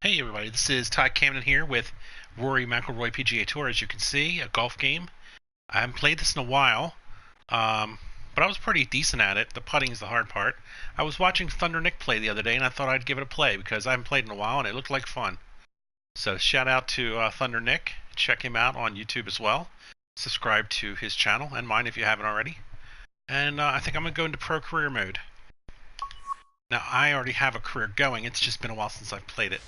Hey everybody, this is Todd Camden here with Rory McIlroy PGA Tour. As you can see, a golf game. I haven't played this in a while, but I was pretty decent at it. The putting is the hard part. I was watching Thunder Nick play the other day, and I thought I'd give it a play because I haven't played in a while, and it looked like fun. So shout out to Thunder Nick. Check him out on YouTube as well. Subscribe to his channel and mine if you haven't already. And I think I'm going to go into pro career mode. Now, I already have a career going. It's just been a while since I've played it.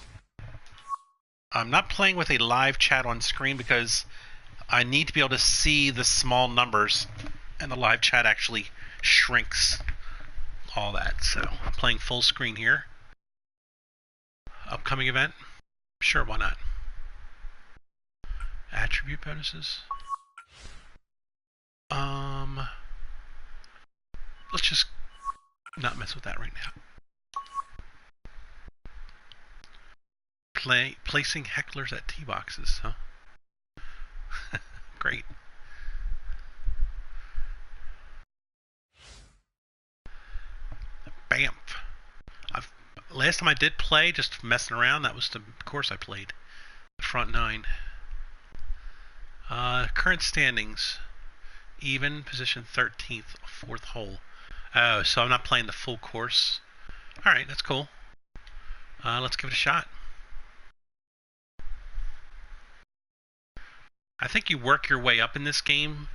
I'm not playing with a live chat on screen because I need to be able to see the small numbers, and the live chat actually shrinks all that. So I'm playing full screen here. Upcoming event? Sure, why not? Attribute bonuses? Let's just not mess with that right now. Placing hecklers at tee boxes, huh? Great. Bamf. Last time I did play, just messing around, that was the course I played. The front nine. Current standings. Even, position 13th, fourth hole. Oh, so I'm not playing the full course. Alright, that's cool. Let's give it a shot. I think you work your way up in this game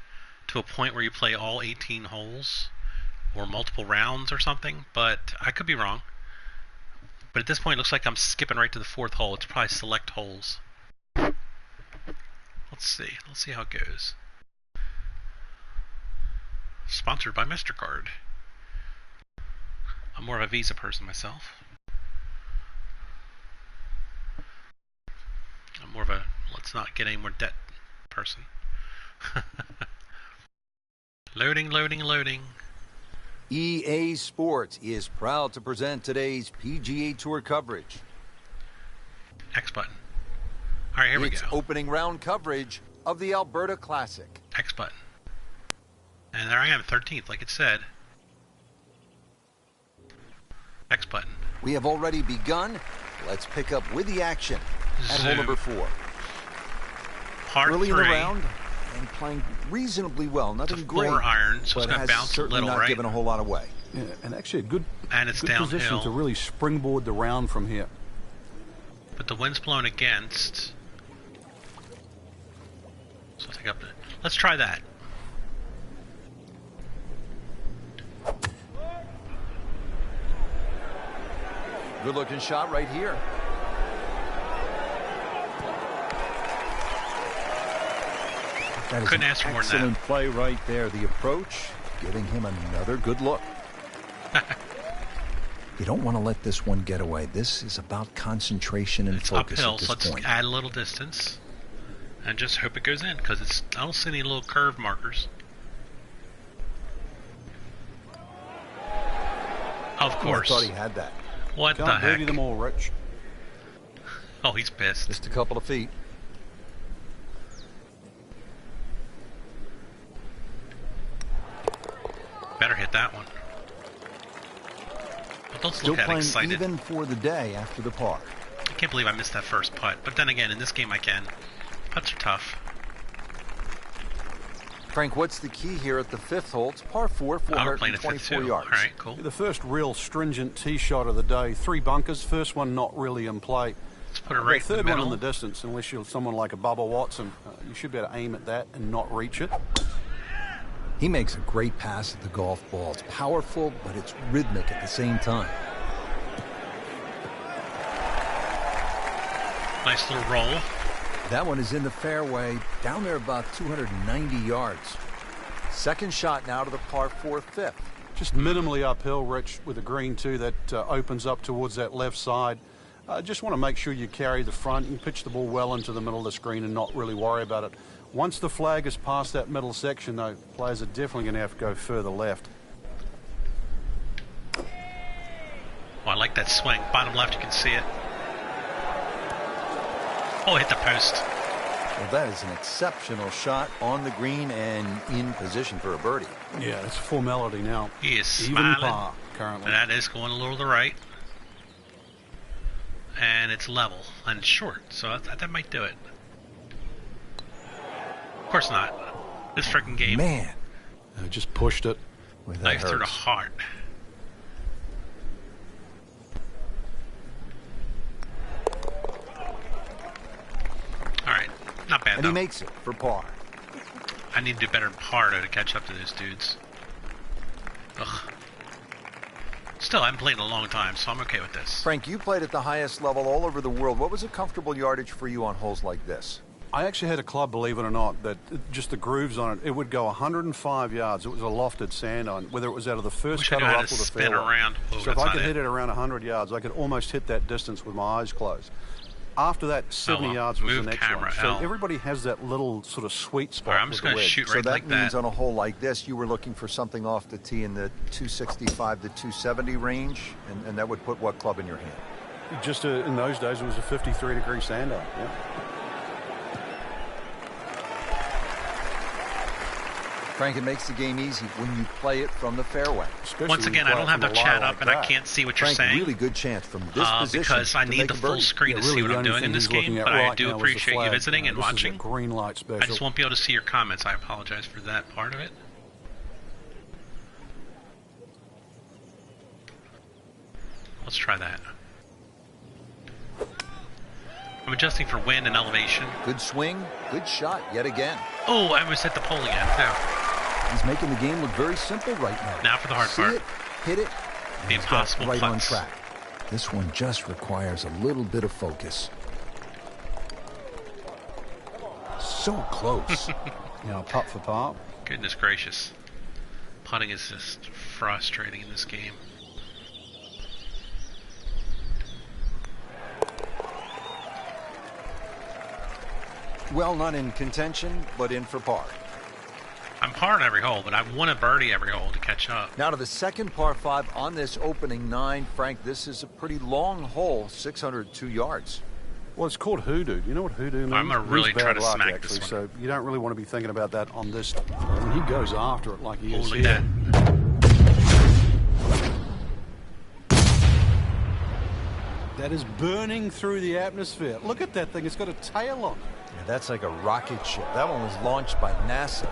to a point where you play all 18 holes or multiple rounds or something, but I could be wrong. But at this point, it looks like I'm skipping right to the fourth hole. It's probably select holes. Let's see. Let's see how it goes. Sponsored by MasterCard. I'm more of a Visa person myself. I'm more of a let's not get any more debt person. Loading, loading, loading. EA Sports is proud to present today's PGA Tour coverage. X button. All right, here we go. It's opening round coverage of the Alberta Classic. X button. And there I am, 13th, like it said. X button. We have already begun. Let's pick up with the action at hole number 4. Par Early 3. in the round and playing reasonably well. Nothing great. 4 iron, so but it's going to bounce a little, not right? given a whole lot away. Yeah, and actually a good Downhill. position to really springboard the round from here. But the wind's blowing against. So I'll take up the. Let's try that. Good looking shot right here. That is Couldn't an ask for more than excellent play right there. The approach, giving him another good look. You don't want to let this one get away. This is about concentration and It's focus uphill, at this so let's point. add a little distance. And just hope it goes in, because it's I don't see any little curve markers. Of course. I thought he had that. What the Can't heck? dirty them all, Rich. Oh, he's pissed. Just a couple of feet. Better hit that one. But don't Still look at playing excited. even for the day after the par. I can't believe I missed that first putt. But then again, in this game I can. Putts are tough. Frank, what's the key here at the 5th hole? It's par 4, Oh, we're playing a fifth 424 too. yards. All right, cool. The first real stringent tee shot of the day. 3 bunkers. First one not really in play. Let's put it right The in the third one middle. in the distance, unless you're someone like a Bubba Watson, you should be able to aim at that and not reach it. He makes a great pass at the golf ball. It's powerful, but it's rhythmic at the same time. Nice little roll. That one is in the fairway, down there about 290 yards. Second shot now to the par 4 5th. Just minimally uphill, Rich, with a green too that opens up towards that left side. Just want to make sure you carry the front. You can pitch the ball well into the middle of the screen and not really worry about it. Once the flag is past that middle section, though, players are definitely going to have to go further left. Oh, I like that swing. Bottom left, you can see it. Oh, hit the post. Well, that is an exceptional shot on the green and in position for a birdie. Yeah, it's a formality now. He is Even smiling. par currently. That is going a little to the right. and it's level, and it's short, so that might do it. Of course not. This freaking game. Man, I just pushed it. Knife through the heart. Alright, not bad and though. he makes it for par. I need to do better in par to catch up to those dudes. Ugh. Still, I haven't played in a long time, so I'm okay with this. Frank, you played at the highest level all over the world. What was a comfortable yardage for you on holes like this? I actually had a club, believe it or not, that just the grooves on it, it would go 105 yards. It was a lofted sand on, whether it was out of the first cut or up or the spin fairway. around. Oh, so if I could hit it it around 100 yards, I could almost hit that distance with my eyes closed. After that, 70 yards was the next one. So everybody has that little sort of sweet spot. Right, I'm just going to shoot right like that. So that means on a hole like this, you were looking for something off the tee in the 265 to 270 range, and that would put what club in your hand? Just in those days, it was a 53-degree sand on. Yeah. Frank, it makes the game easy when you play it from the fairway. Especially Once again, I don't have the chat up, and I can't see what you're saying. Really good chance from this position because I need the full screen to see what I'm doing in this game. But I do appreciate you visiting and watching. Green light special. I just won't be able to see your comments. I apologize for that part of it. Let's try that. I'm adjusting for wind and elevation. Good swing, good shot yet again. Oh, I almost hit the pole again, too. He's making the game look very simple right now. Now for the hard part. See it, hit it, The impossible right putts. on track. This one just requires a little bit of focus. So close. Putt for par. Goodness gracious. Putting is just frustrating in this game. Well, not in contention, but in for par. I'm parring every hole, but I want a birdie every hole to catch up. Now to the second par 5 on this opening 9. Frank, this is a pretty long hole, 602 yards. Well, it's called hoodoo. You know what hoodoo means? I'm going to really try to luck, smack actually, this So one. you don't really want to be thinking about that on this. When he goes after it like he is Look at here. That is burning through the atmosphere. Look at that thing. It's got a tail on it. Yeah, that's like a rocket ship. That one was launched by NASA.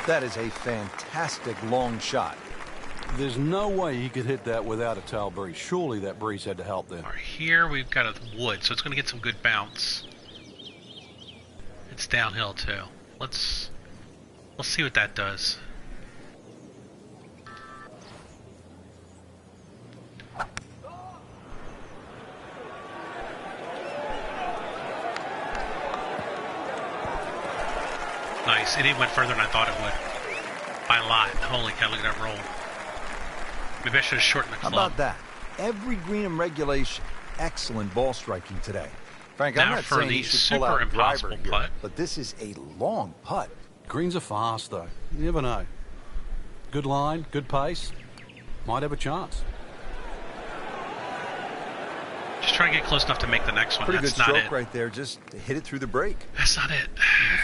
That is a fantastic long shot. There's no way he could hit that without a tail breeze. Surely that breeze had to help there. All right, here we've got a wood, so it's going to get some good bounce. It's downhill too. Let's see what that does. Nice. It even went further than I thought it would. By a lot. Holy cow, look at that roll. Maybe I should have shortened the club. How about that? Every green in regulation. Excellent ball striking today. Frank, Now I'm not for saying the you should pull super out driver impossible here, putt. but this is a long putt. Greens are fast, though. You never know. Good line, good pace. Might have a chance. Just try and get close enough to make the next one. Pretty That's good not stroke it. right there. Just hit it through the break. That's not it.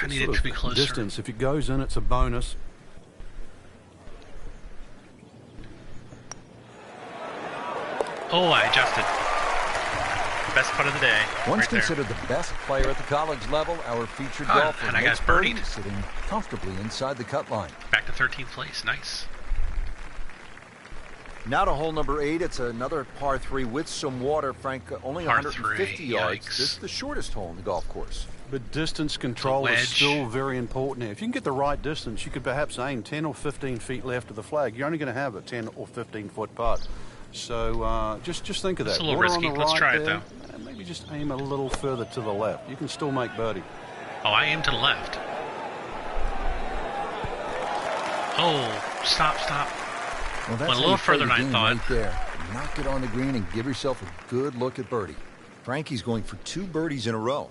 I need it Sort to be of closer. Distance. If it goes in, it's a bonus. Oh, I adjusted. Best putt of the day. Once right there. considered the best player at the college level, our featured Ah, golfer and I makes got birdie, birdied. sitting comfortably inside the cut line. Back to 13th place. Nice. Now to hole number 8. It's another par 3 with some water, Frank. Only Par 150 3, yards. yikes. This is the shortest hole in the golf course. But distance control is wedge. still very important here. If you can get the right distance, you could perhaps aim 10 or 15 feet left of the flag. You're only going to have a 10 or 15-foot putt. So just think of that. It's a little Water on risky. the Let's right try it, there, and maybe just aim a little further to the left. You can still make birdie. Oh, I aim to the left. Oh, stop. Well, that's Went a how little you play further the than I game thought. right there. Knock it on the green and give yourself a good look at birdie. Frankie's going for 2 birdies in a row.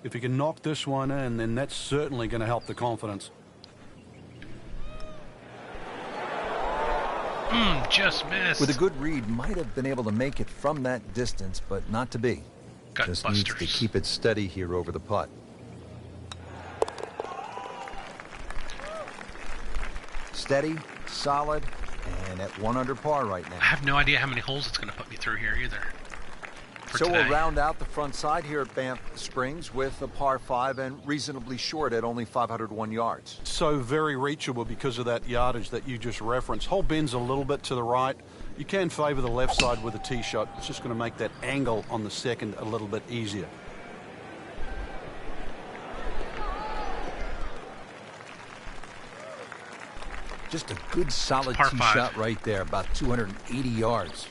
If you can knock this one in, then that's certainly going to help the confidence. Just missed. With a good read, might have been able to make it from that distance, but not to be. Gut Just needs to busters. keep it steady here over the putt. Steady, solid, And at 1 under par right now. I have no idea how many holes it's going to put me through here either. So we'll round out the front side here at Banff Springs with a par 5 and reasonably short at only 501 yards. So very reachable because of that yardage that you just referenced. Hole bends a little bit to the right. You can favor the left side with a tee shot. It's just going to make that angle on the second a little bit easier. Just a good solid Par tee 5. shot right there, about 280 yards.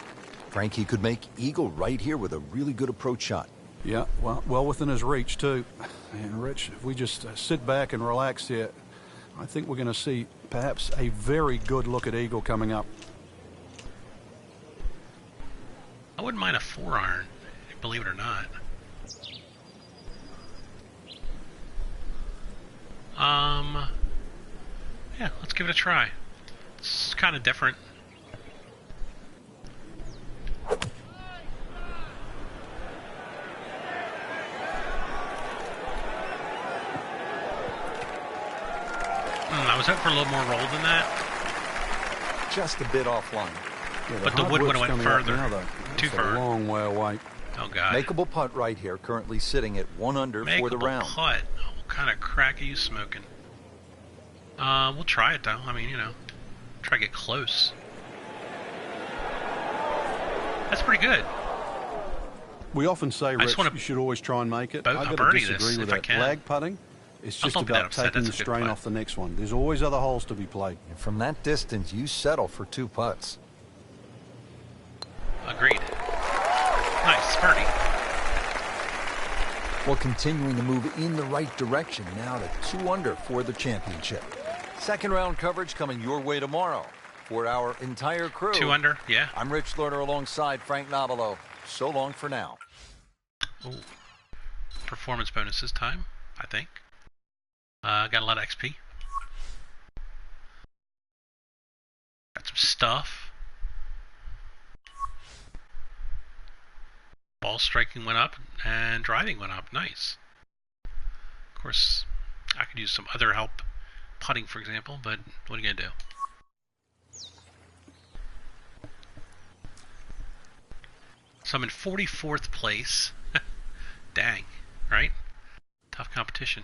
Frankie could make eagle right here with a really good approach shot. Yeah, well within his reach too. And Rich, if we just sit back and relax here, I think we're going to see perhaps a very good look at eagle coming up. I wouldn't mind a 4-iron, believe it or not. Yeah, let's give it a try. It's kind of different. I was hoping for a little more roll than that. Just a bit offline. Yeah, But the wood would have went further. Too far. A long way away. Oh, God. Makeable putt right here, currently sitting at 1 under for the round. Putt. What kind of crack are you smoking? We'll try it, though. I mean, you know, try to get close. That's pretty good. We often say, Rich, you should always try and make it. I've got to disagree with that. Lag putting, it's just about taking the strain off the next one. There's always other holes to be played. And from that distance, you settle for 2 putts. Agreed. Nice, birdie. Well, continuing to move in the right direction now to 2 under for the championship. Second round coverage coming your way tomorrow for our entire crew. 2 under, yeah. I'm Rich Lerner alongside Frank Nobilo. So long for now. Ooh. Performance bonuses time, I think. Got a lot of XP. Got some stuff. Ball striking went up and driving went up. Nice. Of course, I could use some other help. Putting, for example, but what are you going to do? So I'm in 44th place. Dang, right? Tough competition.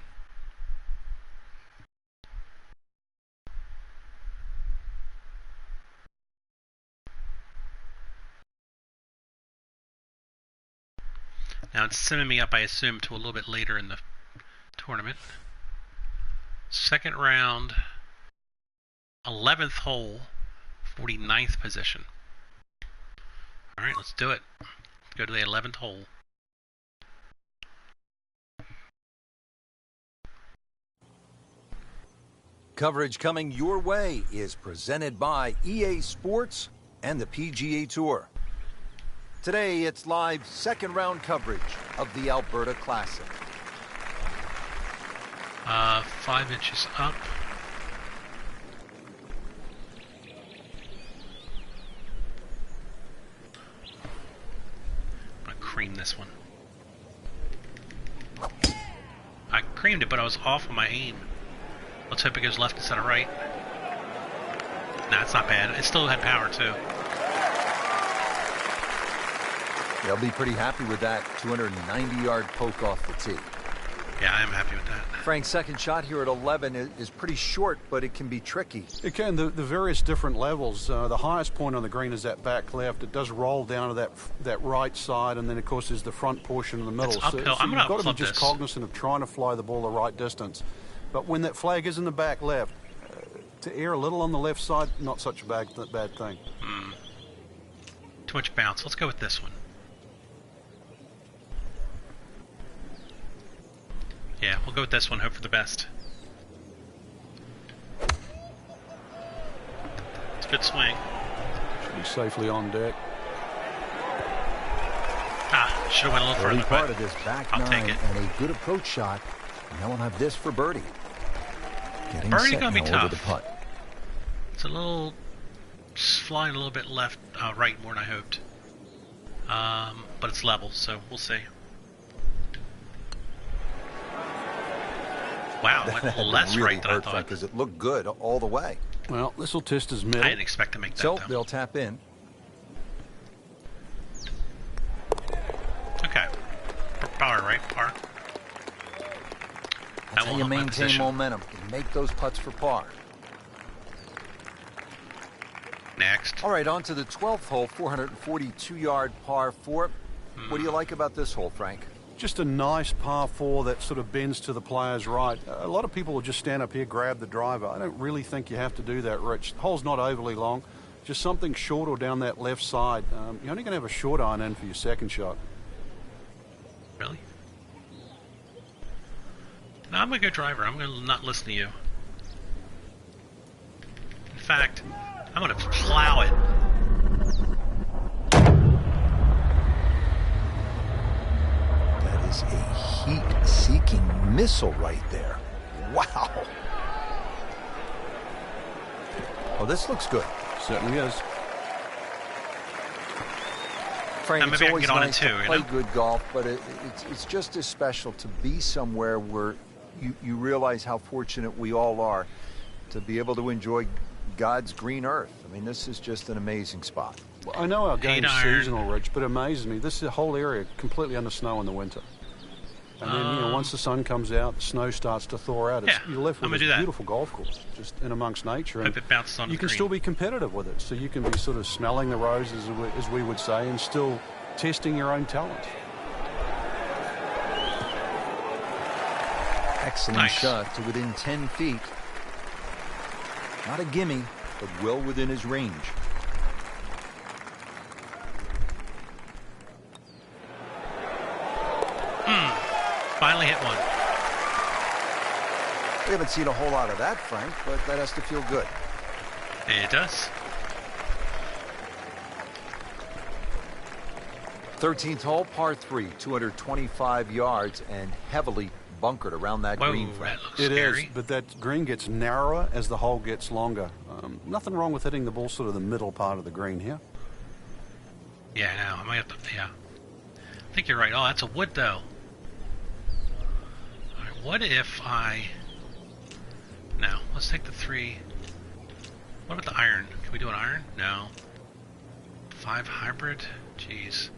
Now it's simming me up, I assume, to a little bit later in the tournament. Second round, 11th hole, 49th position. All right, let's do it. Let's go to the 11th hole. Coverage coming your way is presented by EA Sports and the PGA Tour. Today, it's live second round coverage of the Alberta Classic. 5 inches up. I'm gonna cream this one. I creamed it, but I was off on my aim. Let's hope it goes left instead of right. Nah, it's not bad. It still had power, too. They'll be pretty happy with that 290-yard poke off the tee. Yeah, I am happy with that. Frank's second shot here at 11 is pretty short, but it can be tricky. It can. The various different levels. The highest point on the green is that back left. It does roll down to that right side, and then, of course, there's the front portion in the middle. It's uphill. So I'm you've got to be flip just this. cognizant of trying to fly the ball the right distance. But when that flag is in the back left, to err a little on the left side, not such a bad thing. Too much bounce. Let's go with this one. Yeah, we'll go with this one. Hope for the best. It's a good swing. Should be safely on deck. Should have went a little Early further, part but of this back I'll nine take it. and a good approach shot. Now we'll have this for birdie. Getting Birdie set gonna be now over tough. the putt. It's a little flying a little bit left, right more than I hoped. But it's level, so we'll see. Wow, it went less really right than I hurt, thought. Frank, because it looked good all the way. Well, this will test his middle. I didn't expect to make that, So though. they'll tap in. Okay. Par, right? Par. That's how will you help my maintain position. momentum. You make those putts for par. Next. All right, on to the 12th hole, 442-yard par 4. What do you like about this hole, Frank? Just a nice par 4 that sort of bends to the player's right. A lot of people will just stand up here, grab the driver. I don't really think you have to do that, Rich. The hole's not overly long. Just something short or down that left side. You're only going to have a short iron in for your second shot. Really? No, I'm a good driver. I'm going to not listen to you. In fact, I'm going to plow it. That is a heat-seeking missile right there. Wow. Oh, this looks good. Certainly is. Frank, Now, it's maybe I can always get on it nice too, to you play know? good golf, but it's just as special to be somewhere where you realize how fortunate we all are to be able to enjoy God's green earth. I mean, this is just an amazing spot. Well, I know our game's iron. seasonal, Rich, but it amazes me. This is a whole area completely under snow in the winter. And then, once the sun comes out, the snow starts to thaw out. Yeah, You're left I'm with gonna do this that. beautiful golf course, just in amongst nature. Hope it bounces onto you the can green. still be competitive with it. So you can be sort of smelling the roses, as we would say, and still testing your own talent. Excellent Nice. shot to within 10 feet. Not a gimme, but well within his range. Finally hit one. We haven't seen a whole lot of that, Frank, but that has to feel good. It does. 13th hole, par 3, 225 yards and heavily bunkered around that Whoa, green, Frank. that looks It is, scary. but that green gets narrower as the hole gets longer. Nothing wrong with hitting the ball sort of the middle part of the green here. Yeah, I know. I might have to. Yeah. I think you're right. Oh, that's a wood, though. All right, what if I. No, let's take the 3. What about the iron? Can we do an iron? No. 5 hybrid? Jeez.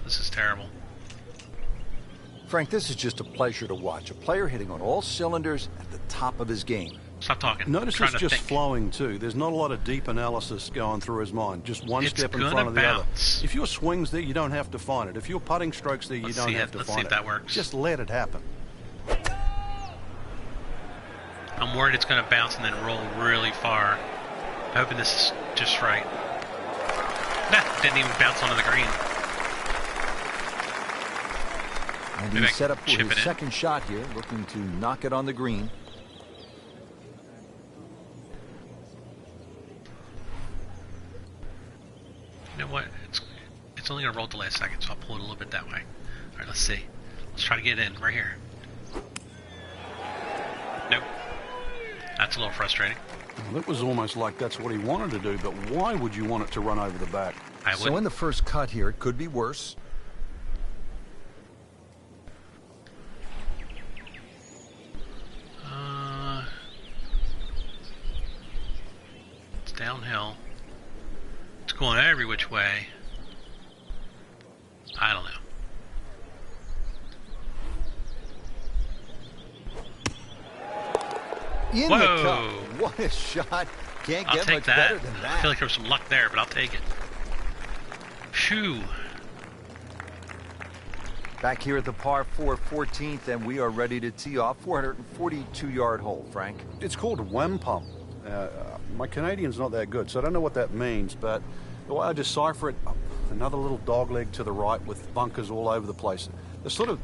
This is terrible. Frank, this is just a pleasure to watch. A player hitting on all cylinders at the top of his game. Stop talking. Notice I'm it's trying to just think. flowing too. There's not a lot of deep analysis going through his mind. Just one It's step in gonna front of the bounce. other. If your swing's there, you don't have to find it. If your putting strokes there, you Let's don't see have it. to Let's find see if it. that works. Just let it happen. I'm worried it's going to bounce and then roll really far. I'm hoping this is just right. Nah, didn't even bounce onto the green. And Maybe I he's set can up for chip his it in. second shot here, looking to knock it on the green. You know what? It's only going to roll at the last second, so I'll pull it a little bit that way. All right, let's see. Let's try to get it in right here. Nope. That's a little frustrating. Well, it was almost like that's what he wanted to do, but why would you want it to run over the back? I So would. in the first cut here, it could be worse. It's downhill. It's going every which way. I don't know. In Whoa. the cup. What a shot. Can't I'll get take much that. better than I that. feel like there was some luck there, but I'll take it. Phew. Back here at the par 4 14th, and we are ready to tee off. 442-yard hole, Frank. It's called wampum. My Canadian's not that good, so I don't know what that means, but the way I decipher it, another little dog leg to the right with bunkers all over the place. The sort of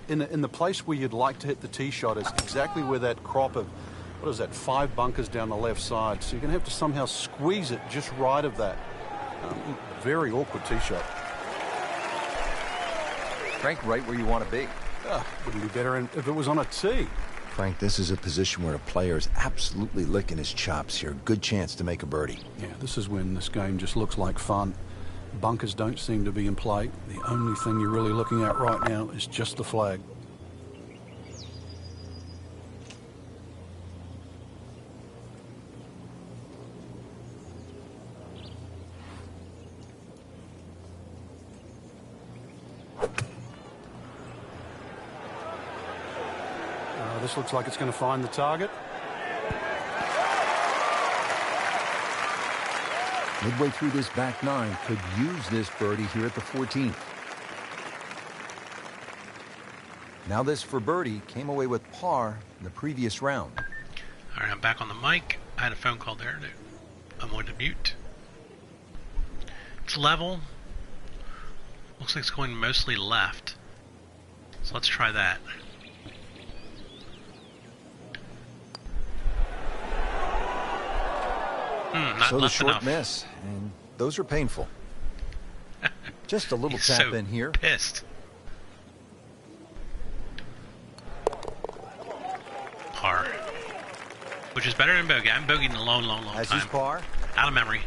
in the place where you'd like to hit the tee shot is exactly where that crop of, what is that, 5 bunkers down the left side. So you're going to have to somehow squeeze it just right of that. Very awkward tee shot. Frank, right where you want to be. Wouldn't be better if it was on a tee. Frank, this is a position where a player is absolutely licking his chops here. Good chance to make a birdie. Yeah, this is when this game just looks like fun. Bunkers don't seem to be in play. The only thing you're really looking at right now is just the flag. This looks like it's going to find the target. Midway through this back nine, could use this birdie here at the 14th. Now this for birdie came away with par in the previous round. All right, I'm back on the mic. I had a phone call there. I'm going to mute. It's level. Looks like it's going mostly left. So let's try that. Not so the left short enough. miss, and those are painful. Just a little He's tap so in here. Pissed. Par. Which is better than bogey. I'm bogeyed in a long As time. is par. Out of memory.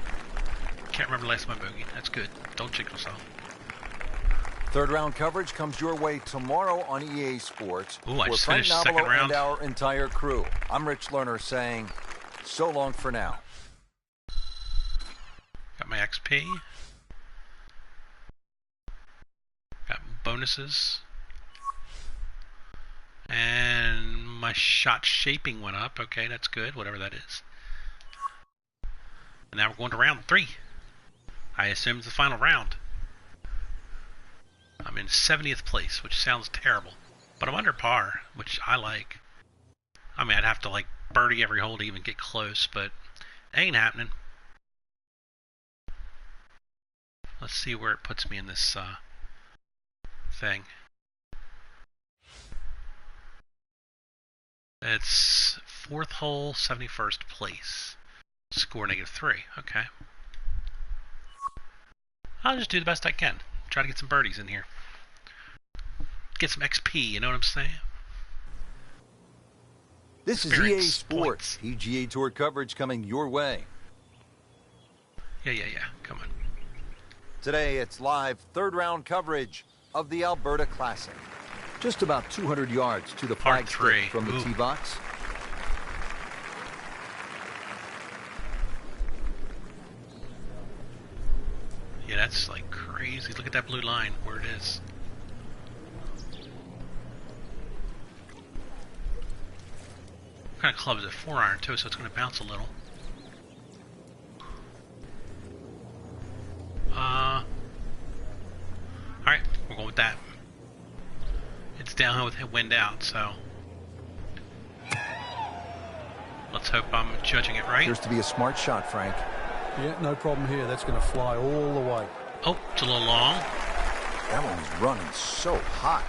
Can't remember the last time I bogeyed. That's good. Don't jinx yourself. Third round coverage comes your way tomorrow on EA Sports. Ooh, I for just Frank finished second Nobilo round. and our entire crew. I'm Rich Lerner saying, so long for now. Got my XP. Got bonuses. And my shot shaping went up. Okay, that's good, whatever that is. And now we're going to round 3. I assume it's the final round. I'm in 70th place, which sounds terrible. But I'm under par, which I like. I mean, I'd have to like birdie every hole to even get close, but it ain't happening. Let's see where it puts me in this thing. It's 4th hole, 71st place. Score -3. Okay. I'll just do the best I can. Try to get some birdies in here. Get some XP, you know what I'm saying? This is EA Sports PGA Tour coverage coming your way. Yeah. Come on. Today it's live third round coverage of the Alberta Classic. Just about 200 yards to the Par flag 3. stick from the Ooh. tee box. Yeah, that's like crazy. Look at that blue line, where it is. What kind of club is it? 4-iron too, so it's going to bounce a little. Alright, we're going with that. It's downhill with wind out, so let's hope I'm judging it right. Appears to be a smart shot, Frank. Yeah, no problem here. That's going to fly all the way. Oh, it's a little long. That one's running so hot.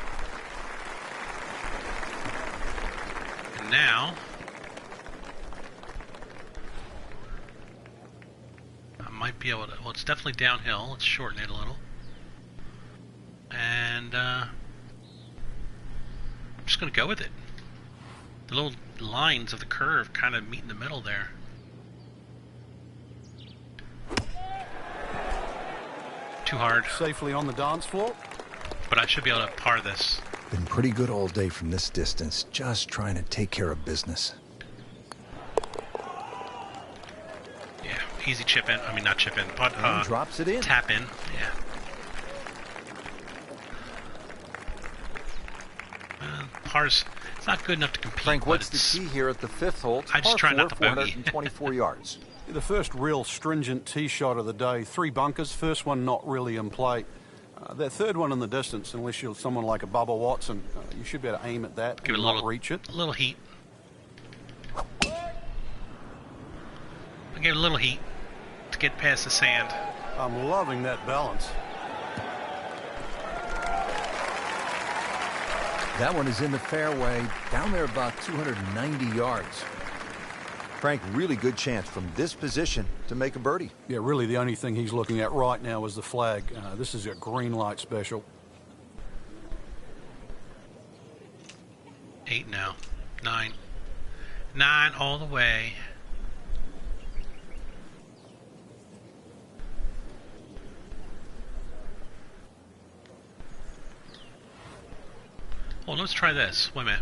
And now I might be able to, well, it's definitely downhill. Let's shorten it a little. And I'm just going to go with it. The little lines of the curve kind of meet in the middle there. Too hard, Safely on the dance floor. but I should be able to par this. Been pretty good all day from this distance, just trying to take care of business. Yeah, easy chip in. I mean, not chip in, but And drops it in. tap in. Yeah. Par's, it's not good enough to compete. Frank, but what's the it's, key here at the 5th hole? It's I just par try not to 4, bogey. 424 yards. The first real stringent tee shot of the day. 3 bunkers. First one not really in play. That third one in the distance, unless you're someone like a Bubba Watson, you should be able to aim at that Give it and a not little, reach it. a little heat. I gave it a little heat to get past the sand. I'm loving that balance. That one is in the fairway, down there about 290 yards. Frank, really good chance from this position to make a birdie. Yeah, really the only thing he's looking at right now is the flag. This is a green light special. 8 now. 9. 9 all the way. Well, let's try this. Wait a minute.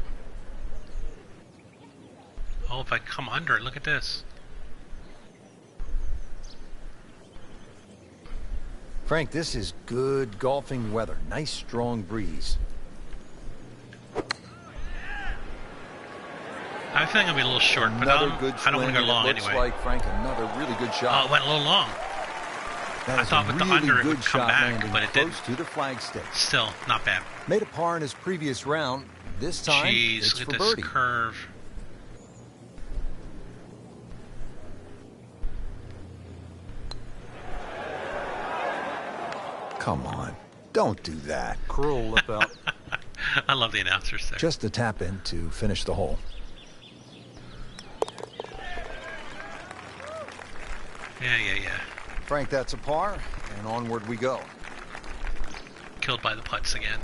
Oh, if I come under it, look at this. Frank, this is good golfing weather. Nice strong breeze. I think I'm gonna be a little short, but Another good I don't want to go swing, long and it looks anyway. like, Frank, another really good Oh, shot. it went a little long. That I is thought a with the really under it good would come shot, back, landing but it close didn't. to the flag stick. Still, not bad. Made a par in his previous round. This time, Jeez, it's look for at this birdie. curve. Come on, don't do that. Cruel lip out. I love the announcers there. Just a tap in to finish the hole. Yeah. Frank, that's a par, and onward we go. Killed by the putts again.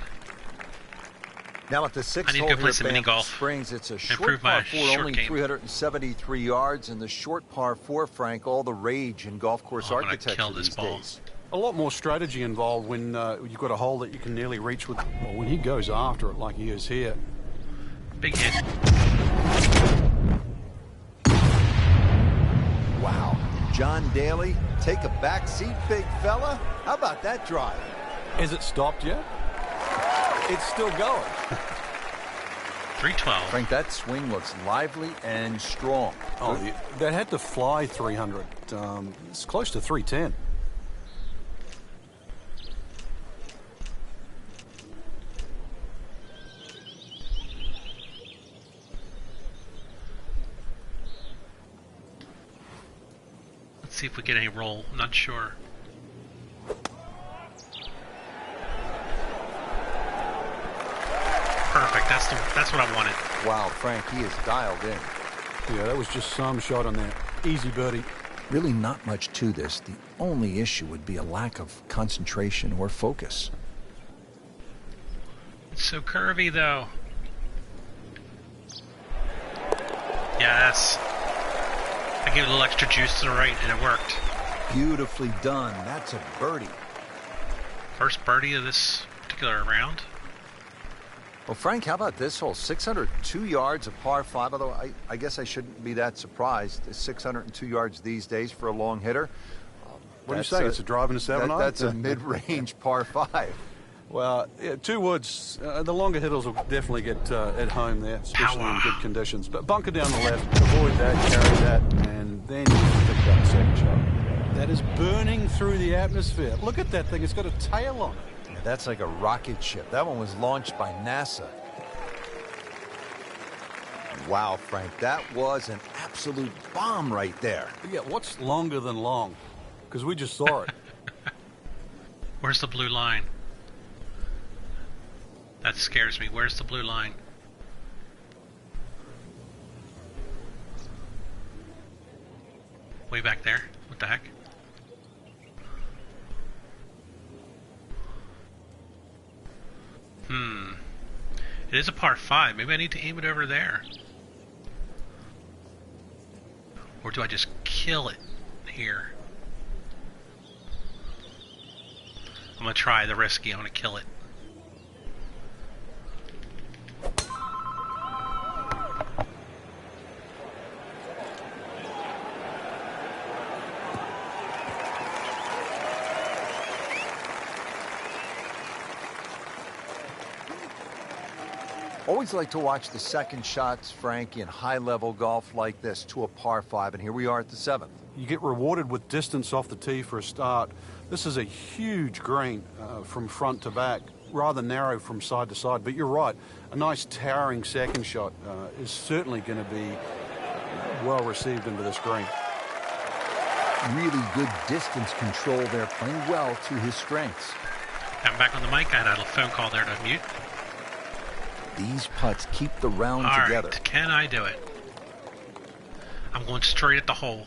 Now at the I sixth need to hole go here play at some mini Banff golf. Springs, it's a short Improve my par four, short only game. 373 yards, and the short par four, Frank, all the rage in golf course I'm gonna architecture kill this these ball. days. A lot more strategy involved when you've got a hole that you can nearly reach with. Well, when he goes after it like he is here. Big hit. Wow. John Daly, take a back seat, big fella. How about that drive? Has it stopped yet? It's still going. 312. Frank, that swing looks lively and strong. Oh, that had to fly 300. It's close to 310. Let's see if we get any roll. I'm not sure. Perfect. That's what I wanted. Wow, Frank, he is dialed in. Yeah, that was just some shot on that. Easy birdie. Really not much to this. The only issue would be a lack of concentration or focus. It's so curvy though. Yes. I gave it a little extra juice to the right and it worked. Beautifully done. That's a birdie. First birdie of this particular round. Well, Frank, how about this hole? 602 yards, a par five. Although I guess I shouldn't be that surprised. 602 yards these days for a long hitter. What do you say? It's a drive and a 7-iron? That's a mid-range par five. Well, yeah, 2 woods. The longer hitters will definitely get at home there, especially Power. in good conditions. But bunker down the left, avoid that, carry that, and then you can pick up the second shot. That is burning through the atmosphere. Look at that thing. It's got a tail on it. Yeah, that's like a rocket ship. That one was launched by NASA. Wow, Frank, that was an absolute bomb right there. Yeah, what's longer than long? Because we just saw it. Where's the blue line? That scares me. Where's the blue line? Way back there. What the heck? It is a par 5. Maybe I need to aim it over there. Or do I just kill it here? I'm going to try the risky. I'm going to kill it. Always like to watch the second shots, Frank, in high-level golf like this to a par five, and here we are at the 7th. You get rewarded with distance off the tee for a start. This is a huge green from front to back, rather narrow from side to side. But you're right, a nice towering second shot is certainly going to be well received into this green. Really good distance control there, playing well to his strengths. I'm back on the mic. I had a phone call there to mute. These putts keep the round All together. right, can I do it? I'm going straight at the hole.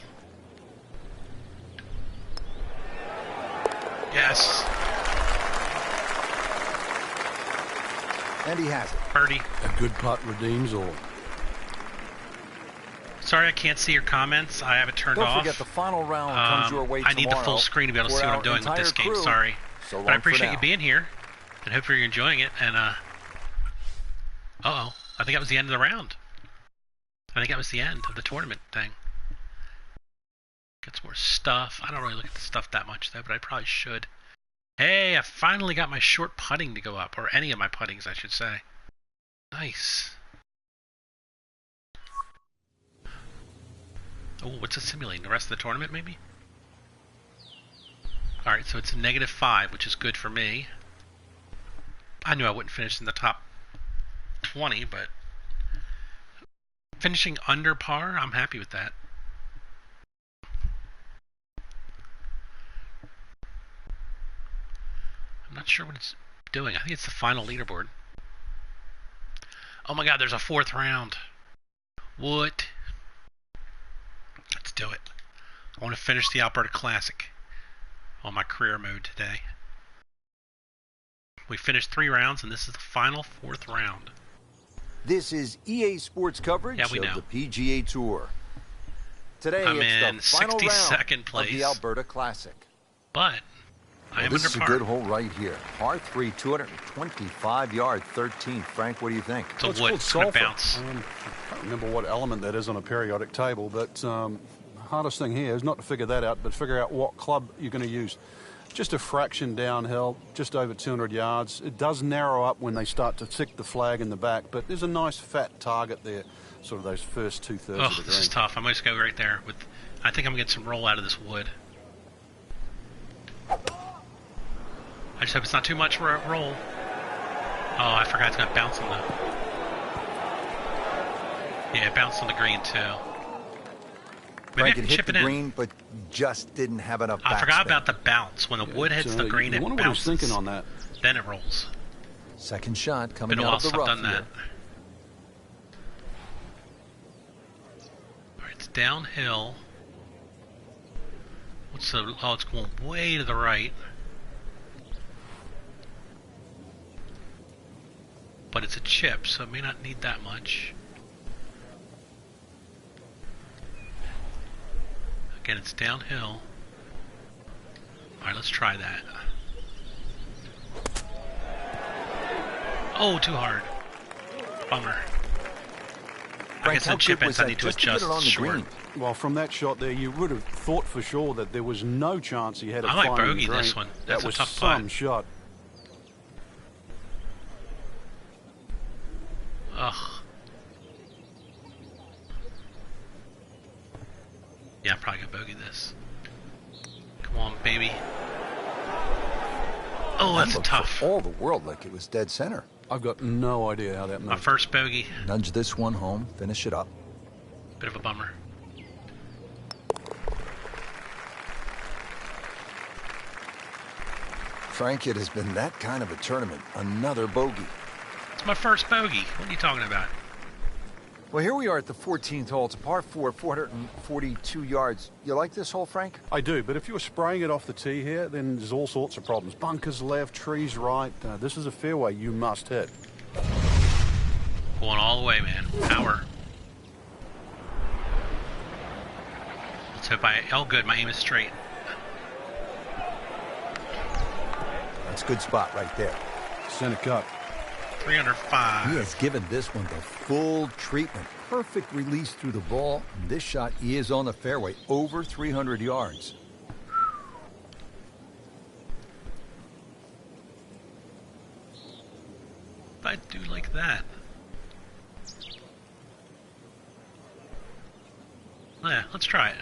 Yes. And he has it. Birdie. A good putt redeems all. Sorry I can't see your comments. I have it turned Don't off. forget the final round comes your way I tomorrow. need the full screen to be able to see what I'm doing with this game. Sorry. So But I appreciate you being here. And hope you're enjoying it. And, uh-oh. I think that was the end of the round. I think that was the end of the tournament thing. Get some more stuff. I don't really look at the stuff that much, though, but I probably should. Hey, I finally got my short putting to go up. Or any of my puttings, I should say. Nice. Oh, what's it simulating? The rest of the tournament, maybe? Alright, so it's a -5, which is good for me. I knew I wouldn't finish in the top 20, but finishing under par, I'm happy with that. I'm not sure what it's doing. I think it's the final leaderboard. Oh my god, there's a 4th round. What? Let's do it. I want to finish the Alberta Classic on my career mode today. We finished 3 rounds, and this is the final 4th round. This is EA Sports coverage of the PGA Tour. Today I'm it's the final round 62nd place of the Alberta Classic. But I am this under is par. a good hole right here. Par 3, 225 yard, 13. Frank, what do you think? It's a wood. It's going to bounce. I can't remember what element that is on a periodic table, but the hardest thing here is not to figure that out, but figure out what club you're going to use. Just a fraction downhill, just over 200 yards. It does narrow up when they start to tick the flag in the back, but there's a nice fat target there, sort of those first 2/3 of the green. This is tough. I might just go right there. I think I'm going to get some roll out of this wood. I just hope it's not too much for a roll. Oh, I forgot it's going to bounce on the... Yeah, it bounced on the green, too. Maybe Frank, it hit the green, but just didn't have enough backspin. I forgot about the bounce. When the wood hits the green, it bounces. What was thinking on that? Then it rolls. Second shot coming Been a out while of the since I've rough done that. Alright, it's downhill. Oh, it's going way to the right. But it's a chip, so it may not need that much. Again, it's downhill. Alright, let's try that. Oh, too hard. Bummer. I guess the chip ends I need to adjust short. Well, from that shot there, you would have thought for sure that there was no chance he had a I might bogey this one. That's that was a tough some putt. shot. Ugh. Yeah, I'm probably gonna bogey this. Come on, baby. Oh, that's tough. For all the world like it was dead center. I've got no idea how that moved. My first bogey. Nudge this one home, finish it up. Bit of a bummer. Frank, it has been that kind of a tournament. Another bogey. It's my first bogey. What are you talking about? Well, here we are at the 14th hole. It's a par 4, 442 yards. You like this hole, Frank? I do, but if you were spraying it off the tee here, then there's all sorts of problems. Bunkers left, trees right. This is a fairway you must hit. Going all the way, man. Power. Let's hope oh, good. My aim is straight. That's a good spot right there. Center cut. 305. He has given this one the full treatment. Perfect release through the ball. And this shot is on the fairway, over 300 yards. I do like that. Yeah, let's try it.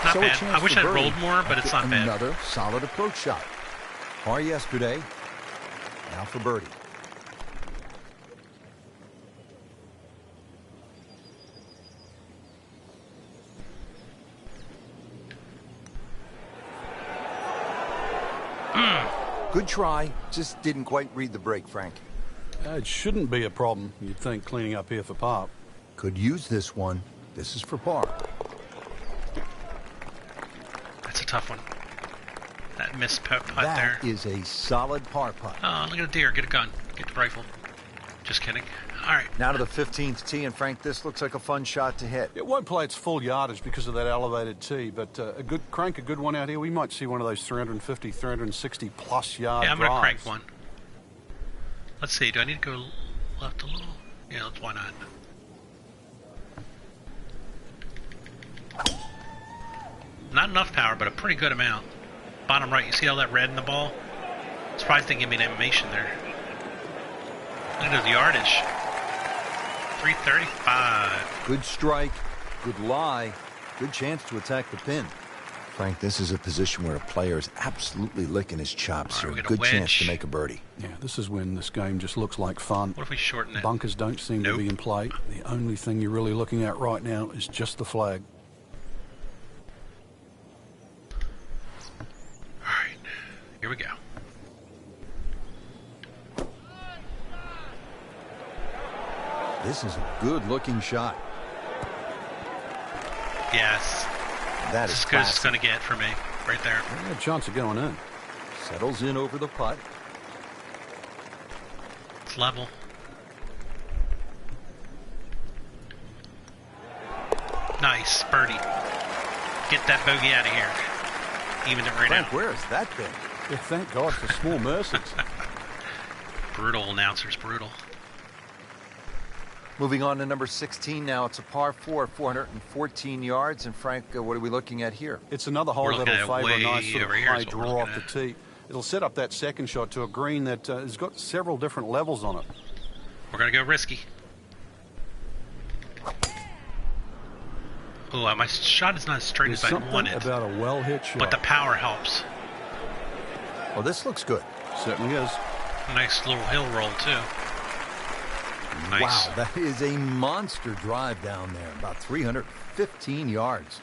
Not bad. I wish I'd rolled more, but it's not bad. Another solid approach shot. Par yesterday, now for birdie. Good try, just didn't quite read the break, Frank. It shouldn't be a problem, you'd think, cleaning up here for par. Could use this one. This is for par. That's a tough one. That missed putt there. That is a solid par putt. Oh, look at a deer. Get a gun. Get the rifle. Just kidding. All right. Now to the 15th tee, and Frank, this looks like a fun shot to hit. It won't play its full yardage because of that elevated tee, but a good one out here. We might see one of those 350, 360 plus yard Yeah, I'm going to drives. crank one. Let's see. Do I need to go left a little? Yeah, why not? Not enough power, but a pretty good amount. bottom right. You see all that red in the ball? Surprised they gave me an animation there. Look at the yardage. 335. Good strike, good lie, good chance to attack the pin. Frank, this is a position where a player is absolutely licking his chops. All right, Here, we got a good chance wedge. to make a birdie. Yeah, this is when this game just looks like fun. What if we shorten it? Bunkers don't seem to be in play. The only thing you're really looking at right now is just the flag. All right, here we go. This is a good-looking shot. Yes. That This is is as good as it's classy. going to get for me. Right there. Yeah, a chance of going in. Settles in over the putt. It's level. Nice. Birdie. Get that bogey out of here. Even it right Frank, out. where has that been? Yeah, thank God for small mercies. Brutal, announcers. Brutal. Moving on to number 16 now. It's a par 4, 414 yards. And Frank, what are we looking at here? It's another hole We're looking that'll at favour a way nice sort of over here high is what we're draw off looking the at. tee. It'll set up that second shot to a green that has got several different levels on it. We're going to go risky. Oh, my shot is not as straight There's as I something wanted. about a well-hit shot. But the power helps. Well, this looks good. Certainly is. A nice little hill roll, too. Nice. Wow, that is a monster drive down there. About 315 yards.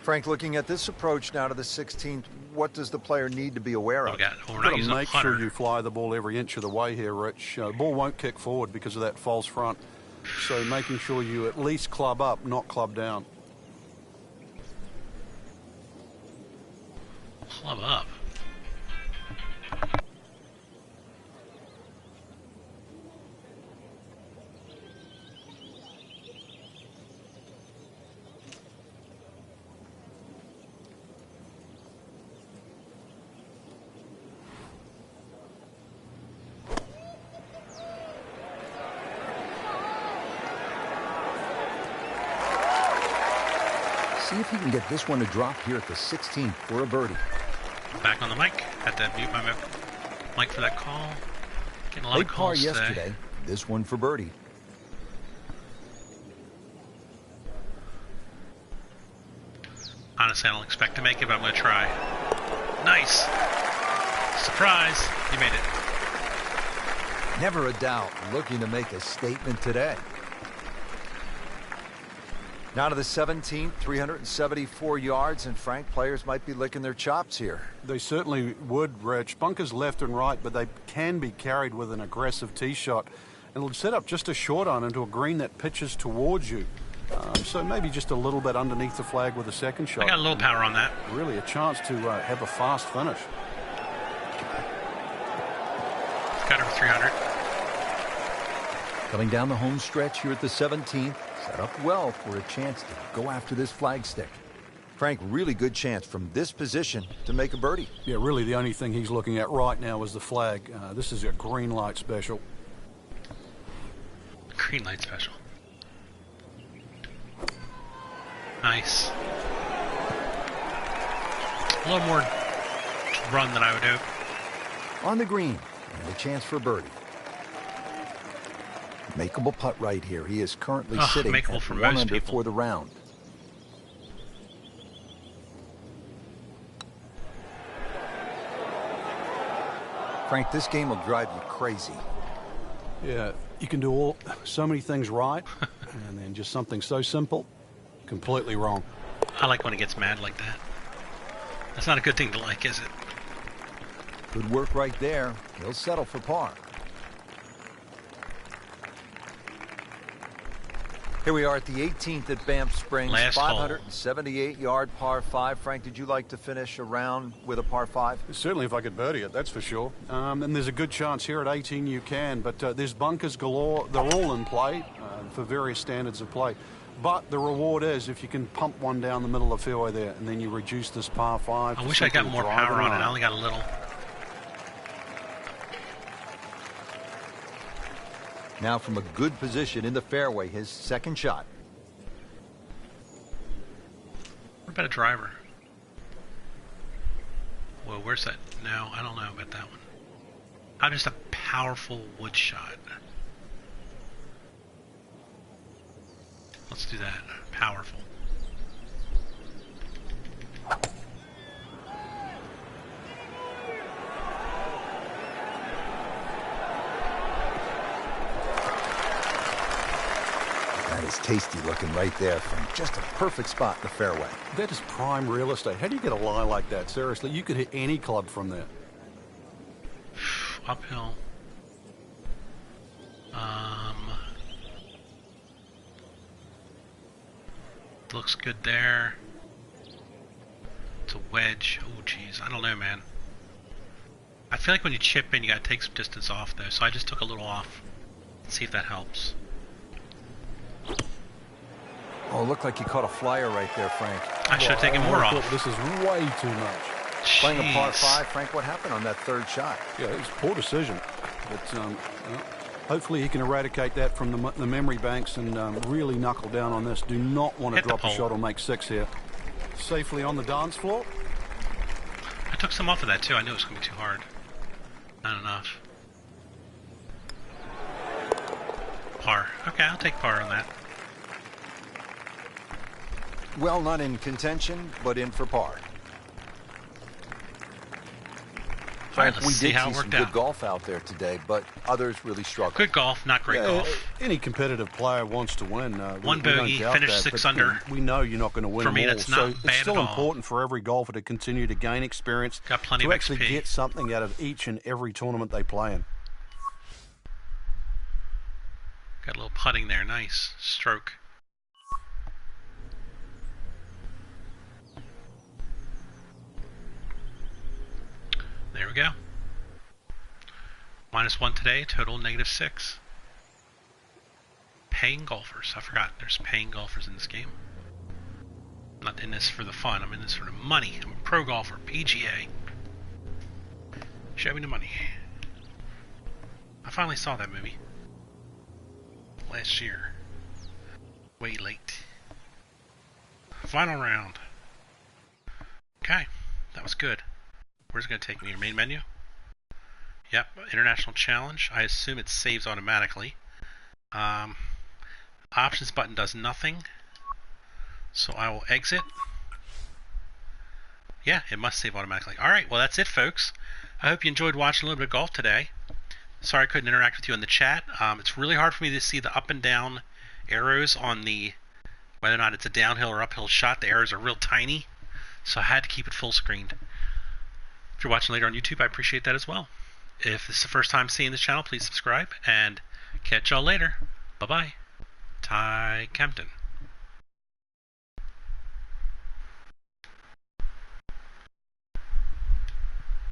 Frank, looking at this approach now to the 16th, what does the player need to be aware Oh, of? we got, we're You've not got to using a make putter. sure you fly the ball every inch of the way here, Rich. The ball won't kick forward because of that false front. So making sure you at least club up, not club down. Club up. See if he can get this one to drop here at the 16th for a birdie. Back on the mic. Had to mute my mic for that call. Getting a lot Late of par calls today. yesterday. This one for birdie. Honestly, I don't expect to make it, but I'm going to try. Nice. Surprise. You made it. Never a doubt looking to make a statement today. Now to the 17th, 374 yards, and Frank, players might be licking their chops here. They certainly would, Rich. Bunkers left and right, but they can be carried with an aggressive tee shot. And it'll set up just a short iron into a green that pitches towards you. So maybe just a little bit underneath the flag with a second shot. I got a little power on that. Really a chance to have a fast finish. Got her for 300. Coming down the home stretch here at the 17th, set up well for a chance to go after this flagstick. Frank, really good chance from this position to make a birdie. Yeah, really the only thing he's looking at right now is the flag. This is a green light special. Green light special. Nice. A little more run than I would do. On the green, and a chance for birdie. Makeable putt right here. He is currently sitting at makeable for 1 most under people. for the round. Frank, this game will drive you crazy. Yeah, you can do so many things right, and then just something so simple, completely wrong. I like when it gets mad like that. That's not a good thing to like, is it? Good work right there. He'll settle for par. Here we are at the 18th at Banff Springs. Last hole. 578-yard par 5. Frank, did you like to finish a round with a par 5? Certainly if I could birdie it, that's for sure. And there's a good chance here at 18 you can, but there's bunkers galore. They're all in play for various standards of play. But the reward is if you can pump one down the middle of the fairway there, and then you reduce this par 5. I to wish I got simply more drive power on it. iron. I only got a little. Now from a good position in the fairway, his second shot. What about a driver? Whoa, where's that? No, I don't know about that one. I'm just a powerful wood shot. Let's do that. Powerful. That is tasty looking right there from just a perfect spot in the fairway. That is prime real estate. How do you get a lie like that? Seriously, you could hit any club from there. Uphill. Looks good there. It's a wedge. Oh, geez. I don't know, man. I feel like when you chip in, you gotta take some distance off, though. So I just took a little off. Let's see if that helps. Oh, it looked like you caught a flyer right there, Frank. I should have taken more off. This is way too much. Jeez. Playing a par 5, Frank, what happened on that third shot? Yeah, it was a poor decision. But hopefully he can eradicate that from the memory banks and really knuckle down on this. Do not want to drop a shot or make 6 here. Safely on the dance floor. I took some off of that, too. I knew it was going to be too hard. Not enough. Par. Okay, I'll take par on that. Well, not in contention, but in for par. Alright, Frank, let's we see did how see it some worked good out. golf out there today, but others really struggled. Good golf, not great golf. Any competitive player wants to win. One bogey, finished 6 under. We know you're not going to win For them me, all. that's not so bad it's still at all. important for every golfer to continue to gain experience, Got plenty to of actually XP. get something out of each and every tournament they play in. Got a little putting there. Nice. Stroke. There we go. -1 today, total -6. Paying golfers. I forgot there's paying golfers in this game. I'm not in this for the fun. I'm in this for the money. I'm a pro golfer. PGA. Show me the money. I finally saw that movie. Last year. Way late. Final round. Okay. That was good. Where's it going to take me? Your main menu? Yep. International Challenge. I assume it saves automatically. Options button does nothing. So I will exit. Yeah, it must save automatically. Alright, well that's it, folks. I hope you enjoyed watching a little bit of golf today. Sorry I couldn't interact with you in the chat. It's really hard for me to see the up and down arrows on the, whether or not it's a downhill or uphill shot. The arrows are real tiny, so I had to keep it full screened. If you're watching later on YouTube, I appreciate that as well. If this is the first time seeing this channel, please subscribe, and catch y'all later. Bye-bye. Ty Kempton.